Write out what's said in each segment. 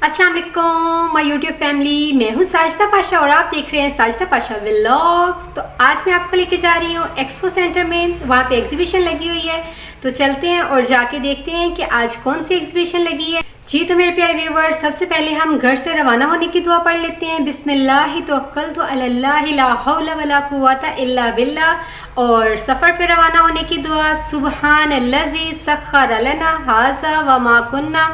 अस्सलाम वालेकुम my YouTube family. मैं हूँ साजिदा पाशा और आप देख रहे हैं साजिदा पाशा व्लॉग्स। तो आज मैं आपको लेके जा रही हूँ एक्सपो सेंटर में। वहाँ पे एग्जीबिशन लगी हुई है, तो चलते हैं और जाके देखते हैं कि आज कौन सी एग्जीबिशन लगी है। जी तो मेरे प्यारे व्यूवर्स, सबसे पहले हम घर से रवाना होने की दुआ पढ़ लेते हैं। बिस्मिल्लाहि तवक्कलतु अलल्लाहि ला हौला वला कुव्वता इल्ला बिल्लाह। और सफ़र पे रवाना होने की दुआ, सुब्हानल्लज़ी सख्खर लना हाज़ा व मा कुन्ना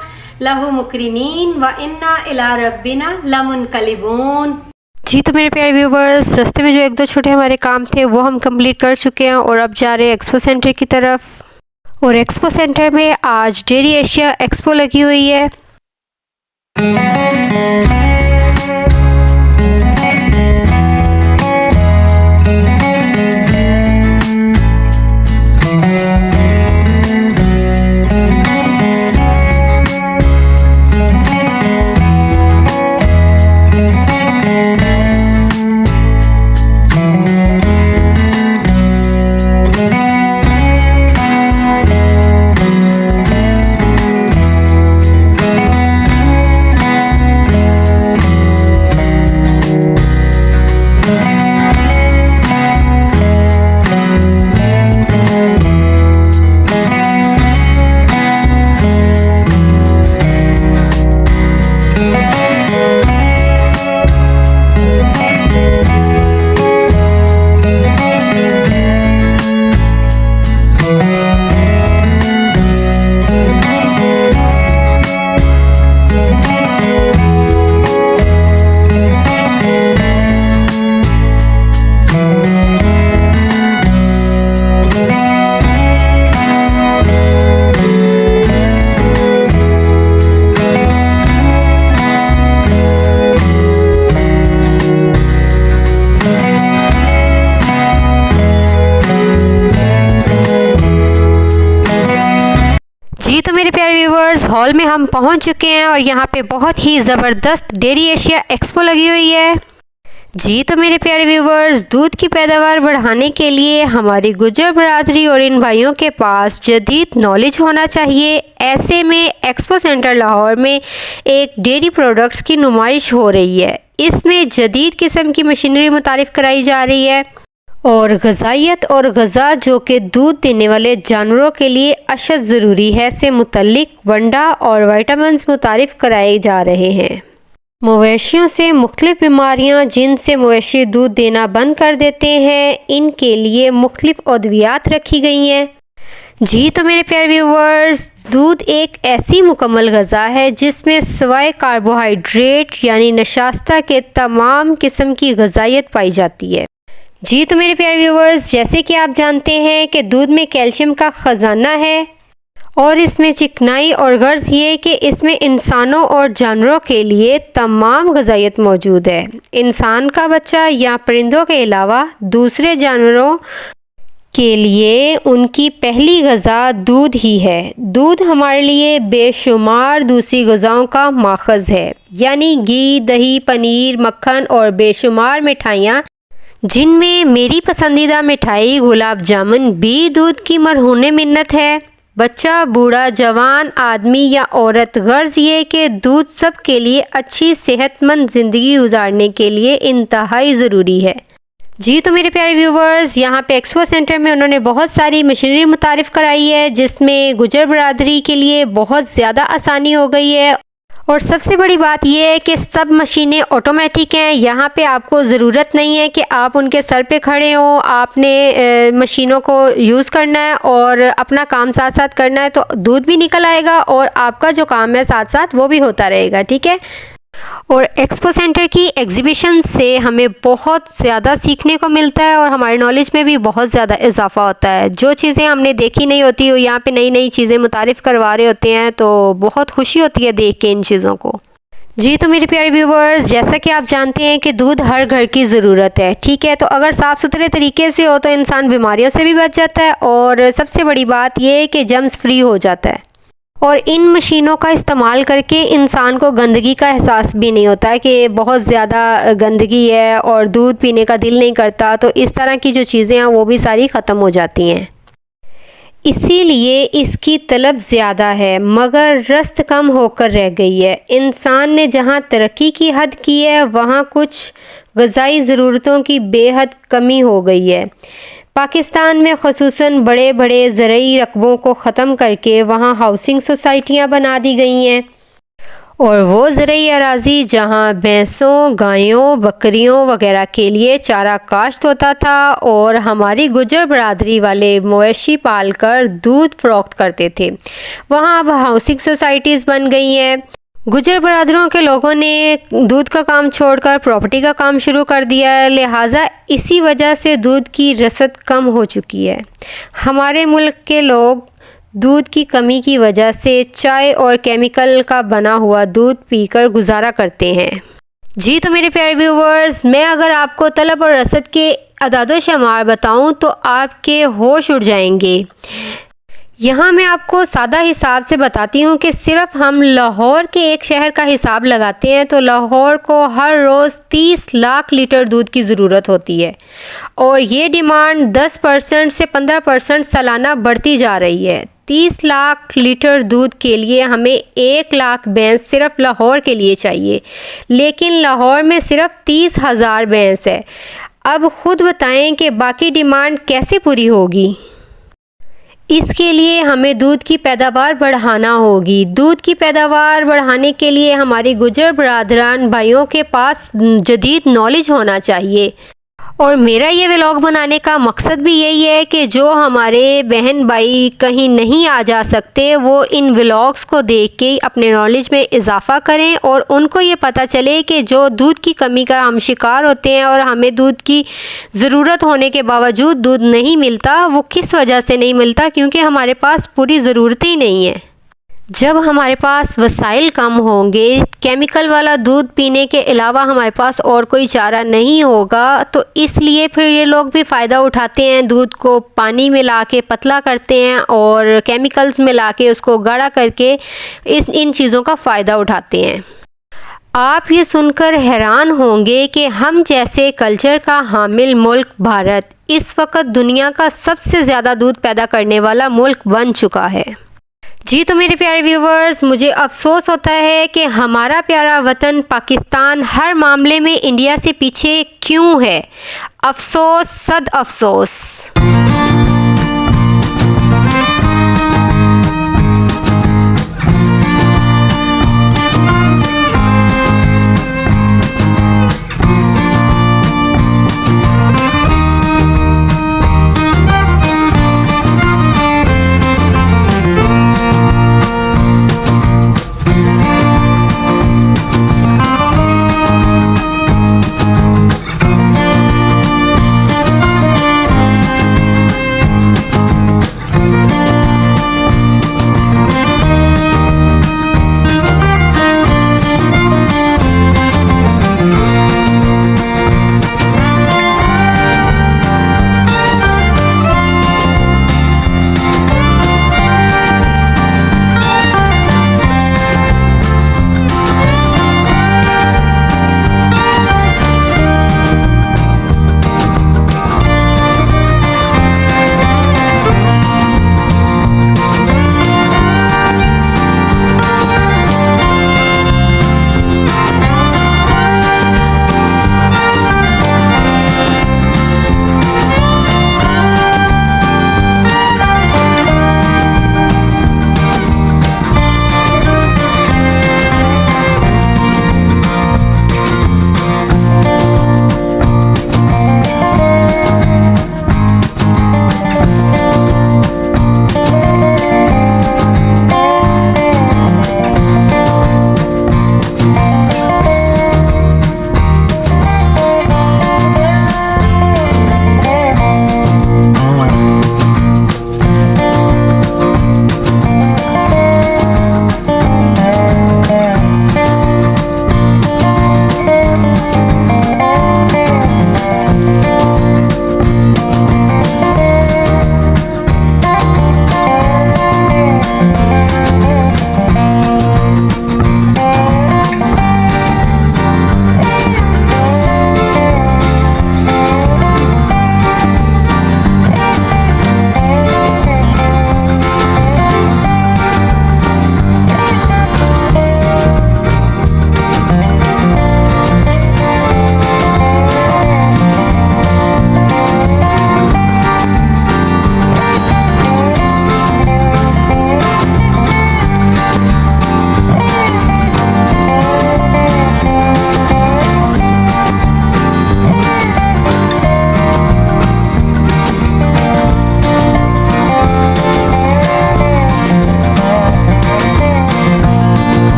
लहु मुकरिनीन व इन्ना इला रब्बिना लमुनकलिबून। जी तो मेरे प्यारे व्यूवर्स, रास्ते में जो एक दो छोटे हमारे काम थे वो हम कंप्लीट कर चुके हैं और अब जा रहे हैं एक्सपो सेंटर की तरफ। और एक्सपो सेंटर में आज डेयरी एशिया एक्सपो लगी हुई है। जी तो मेरे प्यारे व्यूवर्स, हॉल में हम पहुंच चुके हैं और यहाँ पे बहुत ही ज़बरदस्त डेयरी एशिया एक्सपो लगी हुई है। जी तो मेरे प्यारे व्यूवर्स, दूध की पैदावार बढ़ाने के लिए हमारी गुज्जर बरादरी और इन भाइयों के पास जदीद नॉलेज होना चाहिए। ऐसे में एक्सपो सेंटर लाहौर में एक डेयरी प्रोडक्ट्स की नुमाइश हो रही है। इसमें जदीद किस्म की मशीनरी मुतारिफ़ कराई जा रही है और ग़िज़ाइयत और ग़िज़ा जो कि दूध देने वाले जानवरों के लिए अशद ज़रूरी है से मुतल्लिक वंडा और विटामिन्स मुतारिफ़ कराए जा रहे हैं। मवेशियों से मुख्तलिफ़ बीमारियां जिनसे मवेशी दूध देना बंद कर देते हैं, इनके लिए मुख्तलिफ़ अद्वियात रखी गई हैं। जी तो मेरे प्यारे व्यूवर्स, दूध एक ऐसी मुकम्मल ग़िज़ा है जिसमें सिवाय कार्बोहाइड्रेट यानी नशास्ता के तमाम किस्म की ग़िज़ाइयत पाई जाती है। जी तो मेरे प्यारे व्यूवर्स, जैसे कि आप जानते हैं कि दूध में कैल्शियम का ख़जाना है और इसमें चिकनाई और गर्ज ये कि इसमें इंसानों और जानवरों के लिए तमाम ग़िज़ाइयत मौजूद है। इंसान का बच्चा या परिंदों के अलावा दूसरे जानवरों के लिए उनकी पहली ग़िज़ा दूध ही है। दूध हमारे लिए बेशुमार दूसरी ग़िज़ाओं का माखज़ है, यानी घी, दही, पनीर, मक्खन और बेशुमार मिठाइयाँ, जिनमें मेरी पसंदीदा मिठाई गुलाब जामुन भी दूध की मरहून मिन्नत है। बच्चा, बूढ़ा, जवान, आदमी या औरत, गर्ज ये कि दूध सब के लिए अच्छी सेहतमंद ज़िंदगी गुजारने के लिए इंतहाई ज़रूरी है। जी तो मेरे प्यारे व्यूवर्स, यहाँ पे एक्सपो सेंटर में उन्होंने बहुत सारी मशीनरी मुतारिफ़ कराई है जिसमें गुजर बरादरी के लिए बहुत ज़्यादा आसानी हो गई है। और सबसे बड़ी बात यह है कि सब मशीनें ऑटोमेटिक हैं। यहाँ पे आपको ज़रूरत नहीं है कि आप उनके सर पे खड़े हों, आपने मशीनों को यूज़ करना है और अपना काम साथ साथ करना है, तो दूध भी निकल आएगा और आपका जो काम है साथ साथ वो भी होता रहेगा। ठीक है। और एक्सपो सेंटर की एग्ज़िबिशन से हमें बहुत ज़्यादा सीखने को मिलता है और हमारे नॉलेज में भी बहुत ज़्यादा इजाफ़ा होता है। जो चीज़ें हमने देखी नहीं होती, वो यहाँ पे नई नई चीज़ें मुतारिफ़ करवा रहे होते हैं, तो बहुत खुशी होती है देख के इन चीज़ों को। जी तो मेरे प्यारे व्यूवर्स, जैसा कि आप जानते हैं कि दूध हर घर की ज़रूरत है। ठीक है, तो अगर साफ़ सुथरे तरीके से हो तो इंसान बीमारियों से भी बच जाता है और सबसे बड़ी बात यह है कि जर्म्स फ्री हो जाता है। और इन मशीनों का इस्तेमाल करके इंसान को गंदगी का एहसास भी नहीं होता है कि बहुत ज़्यादा गंदगी है और दूध पीने का दिल नहीं करता, तो इस तरह की जो चीज़ें हैं वो भी सारी ख़त्म हो जाती हैं। इसीलिए इसकी तलब ज़्यादा है मगर रस्त कम होकर रह गई है। इंसान ने जहाँ तरक्की की हद की है वहाँ कुछ ग़िज़ाई ज़रूरतों की बेहद कमी हो गई है। पाकिस्तान में ख़ुसूसन बड़े बड़े ज़रई रकबों को ख़त्म करके वहाँ हाउसिंग सोसाइटियाँ बना दी गई हैं और वो ज़रई अराज़ी जहाँ भैंसों, गायों, बकरियों वगैरह के लिए चारा काश्त होता था और हमारी गुजर बरादरी वाले मवेशी पाल कर दूध फ़रोख्त करते थे, वहाँ अब हाउसिंग सोसाइटीज़ बन गई हैं। गुजर बरादरों के लोगों ने दूध का काम छोड़कर प्रॉपर्टी का काम शुरू कर दिया है, लिहाजा इसी वजह से दूध की रसद कम हो चुकी है। हमारे मुल्क के लोग दूध की कमी की वजह से चाय और केमिकल का बना हुआ दूध पीकर गुजारा करते हैं। जी तो मेरे प्यारे व्यूवर्स, मैं अगर आपको तलब और रसद के अदाद व शुमार बताऊं तो आपके होश उड़ जाएंगे। यहाँ मैं आपको सादा हिसाब से बताती हूँ कि सिर्फ हम लाहौर के एक शहर का हिसाब लगाते हैं तो लाहौर को हर रोज़ 30 लाख लीटर दूध की ज़रूरत होती है और ये डिमांड 10% से 15% सालाना बढ़ती जा रही है। 30 लाख लीटर दूध के लिए हमें 1 लाख भैंस सिर्फ लाहौर के लिए चाहिए, लेकिन लाहौर में सिर्फ 30,000 भैंस है। अब ख़ुद बताएं कि बाकी डिमांड कैसे पूरी होगी। इसके लिए हमें दूध की पैदावार बढ़ाना होगी। दूध की पैदावार बढ़ाने के लिए हमारी गुजर बरादरान भाइयों के पास जदीद नॉलेज होना चाहिए और मेरा ये व्लॉग बनाने का मकसद भी यही है कि जो हमारे बहन भाई कहीं नहीं आ जा सकते वो इन व्लॉग्स को देख के अपने नॉलेज में इजाफ़ा करें और उनको ये पता चले कि जो दूध की कमी का हम शिकार होते हैं और हमें दूध की ज़रूरत होने के बावजूद दूध नहीं मिलता, वो किस वजह से नहीं मिलता, क्योंकि हमारे पास पूरी ज़रूरत ही नहीं है। जब हमारे पास वसाइल कम होंगे, केमिकल वाला दूध पीने के अलावा हमारे पास और कोई चारा नहीं होगा, तो इसलिए फिर ये लोग भी फ़ायदा उठाते हैं, दूध को पानी मिला के पतला करते हैं और केमिकल्स मिला के उसको गाढ़ा करके इन चीज़ों का फ़ायदा उठाते हैं। आप ये सुनकर हैरान होंगे कि हम जैसे कल्चर का हामिल मुल्क भारत इस वक्त दुनिया का सबसे ज़्यादा दूध पैदा करने वाला मुल्क बन चुका है। जी तो मेरे प्यारे व्यूवर्स, मुझे अफसोस होता है कि हमारा प्यारा वतन पाकिस्तान हर मामले में इंडिया से पीछे क्यों है। अफसोस, सद अफसोस।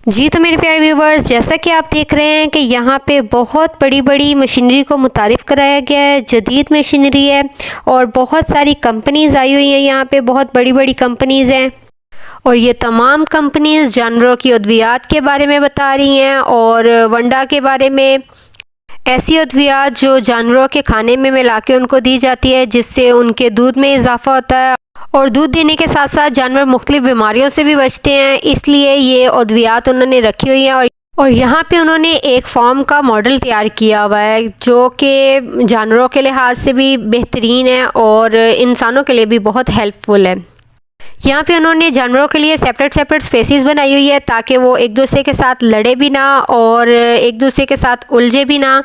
जी तो मेरे प्यारे व्यूवर्स, जैसा कि आप देख रहे हैं कि यहाँ पे बहुत बड़ी बड़ी मशीनरी को मुतारिफ़ कराया गया है। जदीद मशीनरी है और बहुत सारी कंपनीज़ आई हुई हैं। यहाँ पे बहुत बड़ी बड़ी कंपनीज़ हैं और ये तमाम कंपनीज़ जानवरों की अद्वियात के बारे में बता रही हैं और वंडा के बारे में, ऐसी अद्वियात जो जानवरों के खाने में मिला के उनको दी जाती है, जिससे उनके दूध में इजाफा होता है और दूध देने के साथ साथ जानवर मुख्तलिफ बीमारियों से भी बचते हैं। इसलिए ये अद्वियात उन्होंने रखी हुई है और यहाँ पे उन्होंने एक फार्म का मॉडल तैयार किया हुआ है जो कि जानवरों के लिहाज से भी बेहतरीन है और इंसानों के लिए भी बहुत हेल्पफुल है। यहाँ पे उन्होंने जानवरों के लिए सेपरेट स्पेसीज़ बनाई हुई है ताकि वो एक दूसरे के साथ लड़े भी ना और एक दूसरे के साथ उलझे भी ना।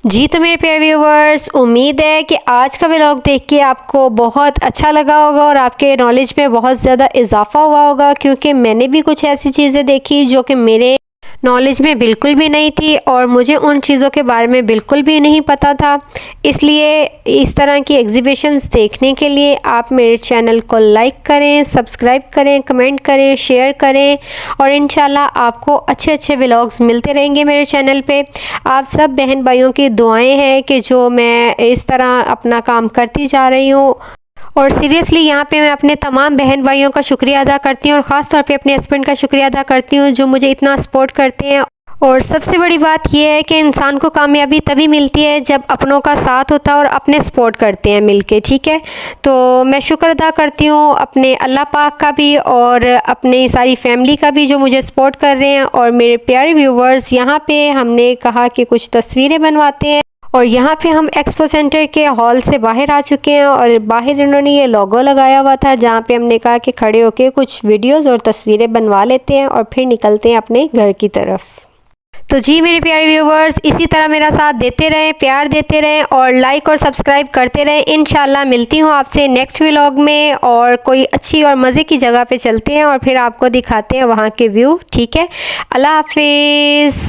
जी तो मेरे प्यारे व्यूवर्स, उम्मीद है कि आज का व्लॉग देख के आपको बहुत अच्छा लगा होगा और आपके नॉलेज में बहुत ज़्यादा इजाफा हुआ होगा, क्योंकि मैंने भी कुछ ऐसी चीज़ें देखी जो कि मेरे नॉलेज में बिल्कुल भी नहीं थी और मुझे उन चीज़ों के बारे में बिल्कुल भी नहीं पता था। इसलिए इस तरह की एग्जीबिशंस देखने के लिए आप मेरे चैनल को लाइक करें, सब्सक्राइब करें, कमेंट करें, शेयर करें और इंशाल्लाह आपको अच्छे अच्छे व्लॉग्स मिलते रहेंगे मेरे चैनल पे। आप सब बहन भाइयों की दुआएं हैं कि जो मैं इस तरह अपना काम करती जा रही हूँ और सीरियसली यहाँ पे मैं अपने तमाम बहन भाइयों का शुक्रिया अदा करती हूँ और ख़ास तौर पे अपने हस्बैंड का शुक्रिया अदा करती हूँ जो मुझे इतना सपोर्ट करते हैं। और सबसे बड़ी बात यह है कि इंसान को कामयाबी तभी मिलती है जब अपनों का साथ होता है और अपने सपोर्ट करते हैं मिलके, ठीक है। तो मैं शुक्र अदा करती हूँ अपने अल्लाह पाक का भी और अपनी सारी फैमिली का भी जो मुझे सपोर्ट कर रहे हैं। और मेरे प्यारे व्यूवर्स, यहाँ पे हमने कहा कि कुछ तस्वीरें बनवाते हैं और यहाँ पे हम एक्सपो सेंटर के हॉल से बाहर आ चुके हैं और बाहर इन्होंने ये लोगो लगाया हुआ था जहाँ पे हमने कहा कि खड़े होके कुछ वीडियोस और तस्वीरें बनवा लेते हैं और फिर निकलते हैं अपने घर की तरफ। तो जी मेरे प्यारे व्यूवर्स, इसी तरह मेरा साथ देते रहें, प्यार देते रहें और लाइक और सब्सक्राइब करते रहें। इंशाल्लाह मिलती हूँ आपसे नेक्स्ट व्लॉग में और कोई अच्छी और मज़े की जगह पे चलते हैं और फिर आपको दिखाते हैं वहाँ के व्यू, ठीक है। अल्लाह हाफिज़।